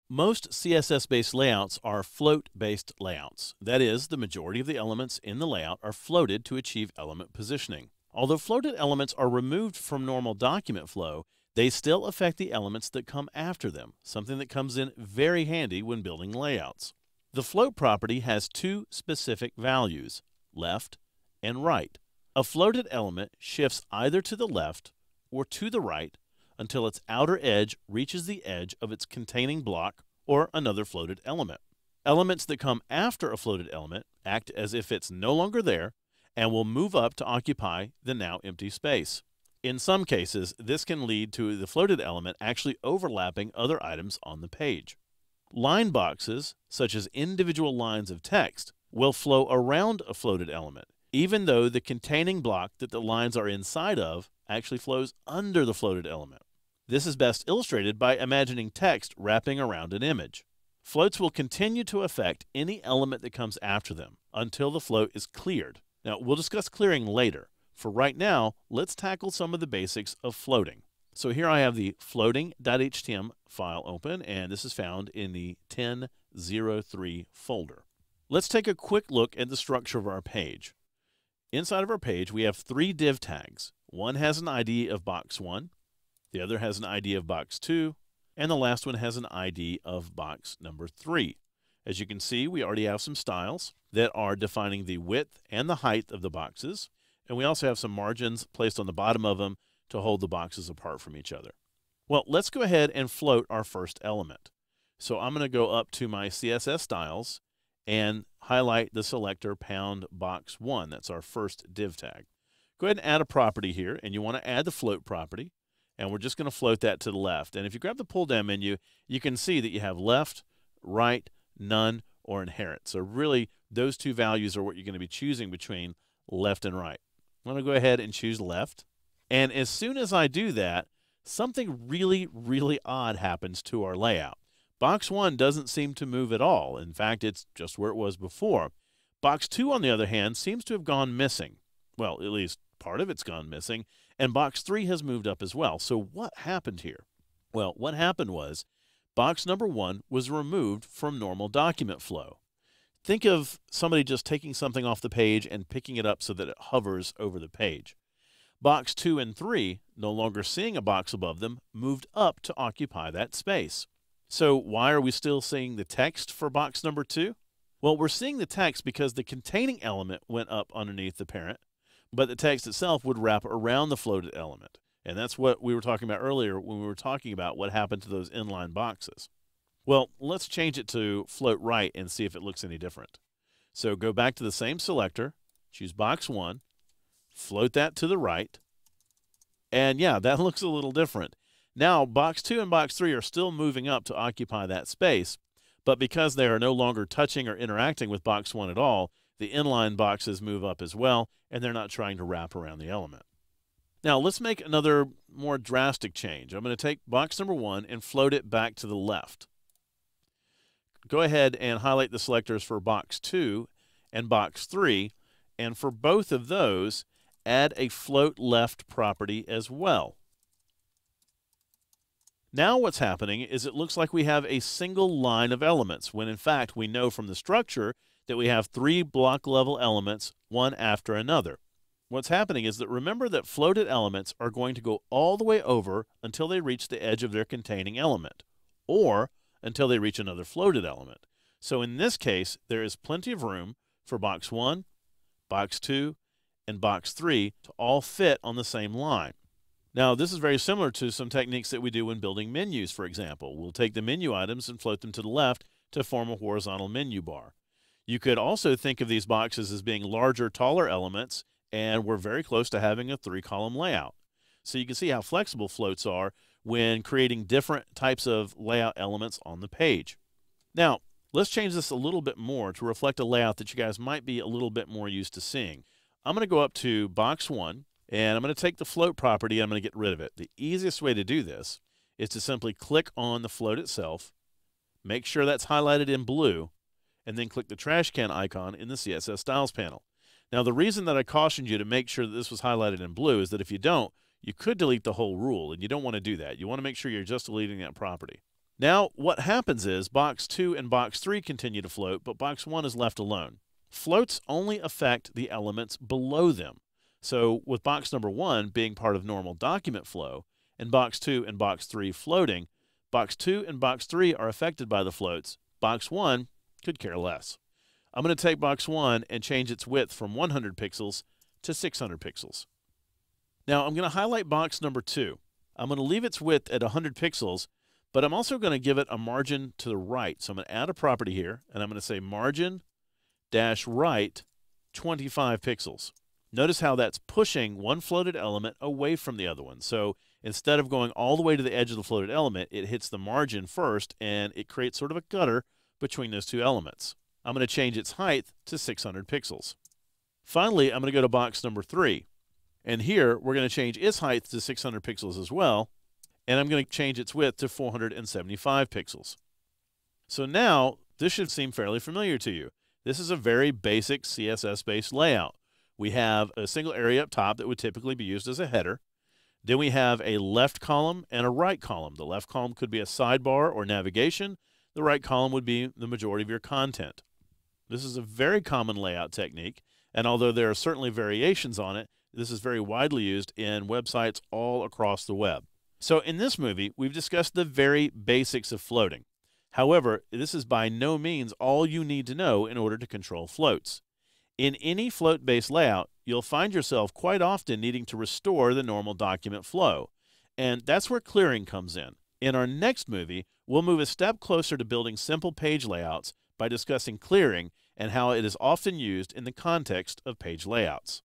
Most CSS-based layouts are float-based layouts. That is, the majority of the elements in the layout are floated to achieve element positioning. Although floated elements are removed from normal document flow, they still affect the elements that come after them, something that comes in very handy when building layouts. The float property has two specific values, left and right. A floated element shifts either to the left or to the right until its outer edge reaches the edge of its containing block or another floated element. Elements that come after a floated element act as if it's no longer there and will move up to occupy the now empty space. In some cases, this can lead to the floated element actually overlapping other items on the page. Line boxes, such as individual lines of text, will flow around a floated element, even though the containing block that the lines are inside of actually flows under the floated element. This is best illustrated by imagining text wrapping around an image. Floats will continue to affect any element that comes after them until the float is cleared. Now, we'll discuss clearing later. For right now, let's tackle some of the basics of floating. So here I have the floating.html file open, and this is found in the 10.03 folder. Let's take a quick look at the structure of our page. Inside of our page, we have three div tags. One has an ID of box 1, the other has an ID of box 2, and the last one has an ID of box number 3. As you can see, we already have some styles that are defining the width and the height of the boxes, and we also have some margins placed on the bottom of them to hold the boxes apart from each other. Well, let's go ahead and float our first element. So I'm going to go up to my CSS styles and highlight the selector #box1. That's our first div tag. Go ahead and add a property here, and you want to add the float property, and we're just going to float that to the left. And if you grab the pull-down menu, you can see that you have left, right, none, or inherit. So really, those two values are what you're going to be choosing between left and right. I'm going to go ahead and choose left. And as soon as I do that, something really odd happens to our layout. Box 1 doesn't seem to move at all. In fact, it's just where it was before. Box 2, on the other hand, seems to have gone missing. Well, at least part of it's gone missing. And box 3 has moved up as well. So what happened here? Well, what happened was box number 1 was removed from normal document flow. Think of somebody just taking something off the page and picking it up so that it hovers over the page. Box 2 and 3, no longer seeing a box above them, moved up to occupy that space. So why are we still seeing the text for box number 2? Well, we're seeing the text because the containing element went up underneath the parent, but the text itself would wrap around the floated element. And that's what we were talking about earlier when we were talking about what happened to those inline boxes. Well, let's change it to float right and see if it looks any different. So go back to the same selector, choose box 1, float that to the right, and yeah, that looks a little different. Now, box 2 and box 3 are still moving up to occupy that space, but because they are no longer touching or interacting with box 1 at all, the inline boxes move up as well, and they're not trying to wrap around the element. Now, let's make another more drastic change. I'm going to take box number 1 and float it back to the left. Go ahead and highlight the selectors for box 2 and box 3, and for both of those, add a float left property as well. Now what's happening is it looks like we have a single line of elements, when in fact we know from the structure that we have 3 block level elements, one after another. What's happening is that remember that floated elements are going to go all the way over until they reach the edge of their containing element, or until they reach another floated element. So in this case, there is plenty of room for box 1, box 2, and box 3 to all fit on the same line. Now, this is very similar to some techniques that we do when building menus, for example. We'll take the menu items and float them to the left to form a horizontal menu bar. You could also think of these boxes as being larger, taller elements, and we're very close to having a 3-column layout. So you can see how flexible floats are when creating different types of layout elements on the page. Now, let's change this a little bit more to reflect a layout that you guys might be a little bit more used to seeing. I'm going to go up to box 1, and I'm going to take the float property and I'm going to get rid of it. The easiest way to do this is to simply click on the float itself, make sure that's highlighted in blue, and then click the trash can icon in the CSS Styles panel. Now, the reason that I cautioned you to make sure that this was highlighted in blue is that if you don't, you could delete the whole rule, and you don't want to do that. You want to make sure you're just deleting that property. Now, what happens is box 2 and box 3 continue to float, but box 1 is left alone. Floats only affect the elements below them. So with box number 1 being part of normal document flow, and box 2 and box 3 floating, box 2 and box 3 are affected by the floats. Box 1 could care less. I'm going to take box 1 and change its width from 100 pixels to 600 pixels. Now I'm going to highlight box number 2. I'm going to leave its width at 100 pixels, but I'm also going to give it a margin to the right. So I'm going to add a property here, and I'm going to say margin dash right 25 pixels. Notice how that's pushing one floated element away from the other one. So instead of going all the way to the edge of the floated element, it hits the margin first, and it creates sort of a gutter between those two elements. I'm going to change its height to 600 pixels. Finally, I'm going to go to box number 3. And here, we're going to change its height to 600 pixels as well. And I'm going to change its width to 475 pixels. So now, this should seem fairly familiar to you. This is a very basic CSS-based layout. We have a single area up top that would typically be used as a header. Then we have a left column and a right column. The left column could be a sidebar or navigation. The right column would be the majority of your content. This is a very common layout technique, and although there are certainly variations on it, this is very widely used in websites all across the web. So in this movie, we've discussed the very basics of floating. However, this is by no means all you need to know in order to control floats. In any float-based layout, you'll find yourself quite often needing to restore the normal document flow, and that's where clearing comes in. In our next movie, we'll move a step closer to building simple page layouts by discussing clearing and how it is often used in the context of page layouts.